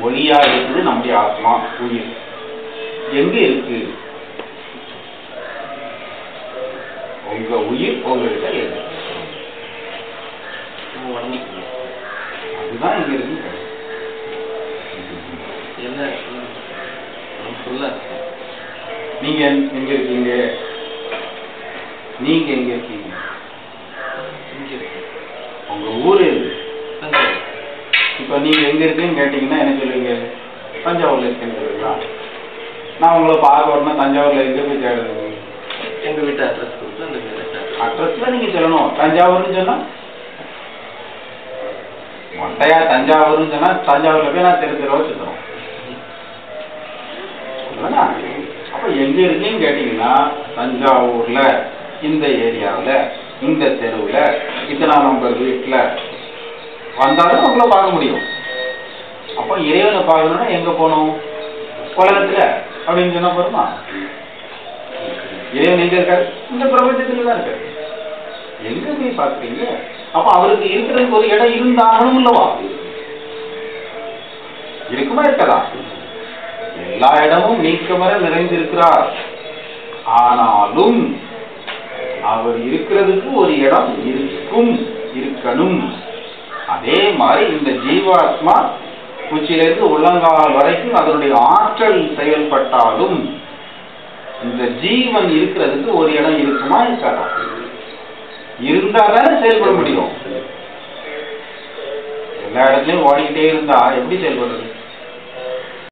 ஒளியா இருக்குது நம்முடைய ஆத்மா உயிர். எங்க இருக்கு? உங்க உயிர் உங்ககிட்ட இருக்கு. அதுதான் இங்க இருக்கு. நீங்க எங்க இருக்கீங்க? நீங்க எங்க இருக்கீங்க? உங்க ஊரு எது? இப்ப நீங்க எங்க இருக்கீங்கன்னு கேட்டீங்கன்னா என்ன சொல்லுவீங்க? தஞ்சாவூர்ல இருக்கேன்னு சொல்லுவீங்களா? நான் உங்களை பார்க்க வரணும், தஞ்சாவூர்ல எங்க போய் தேடுறது? எங்க வீட்டு அட்ரஸ் கொடுத்து அட்ரஸ்ல நீங்க சொல்லணும். தஞ்சாவூர்னு சொன்னா மொட்டையா தஞ்சாவூர்னு சொன்னா தஞ்சாவூர்ல போய் நான் தெரு தெருவா சுத்தணும். அப்ப எங்க இருக்கீங்கன்னு கேட்டீங்கன்னா தஞ்சாவூர்ல இந்த ஏரியாவில் இந்த தெருவுல இத்தனாம் நம்பர் வீட்டுல வந்தாலும் உங்களை பார்க்க முடியும். அப்ப இறைவனை பார்க்கணும்னா எங்க போகணும்? உலகத்துல அப்படின்னு சொன்னா போதுமா? இறைவன் எங்க இருக்காரு? இந்த பிரபஞ்சத்துல தான் இருக்காரு. எங்க போய் பார்க்குறீங்க? அப்ப அவருக்கு இருக்கிறதுக்கு ஒரு இடம் இருந்தாகணும் இல்லவா? இருக்குமா இருக்கதா? எல்லா இடமும் நீக்கமர நிறைந்திருக்கிறார். ஆனாலும் அவர் இருக்கிறதுக்கு ஒரு இடம் இருக்கும், இருக்கணும். அதே மாதிரி இந்த ஜீவாத்மா உச்சியிலிருந்து உள்ளங்கால் வரைக்கும் அதனுடைய ஆற்றல் செயல்பட்டாலும் இந்த ஜீவன் இருக்கிறதுக்கு ஒரு இடம் இருக்குமா இருக்காதா? இருந்தாதானே செயல்பட முடியும். எல்லா இடத்துலயும் ஓடிக்கிட்டே இருந்தா எப்படி செயல்படுறது?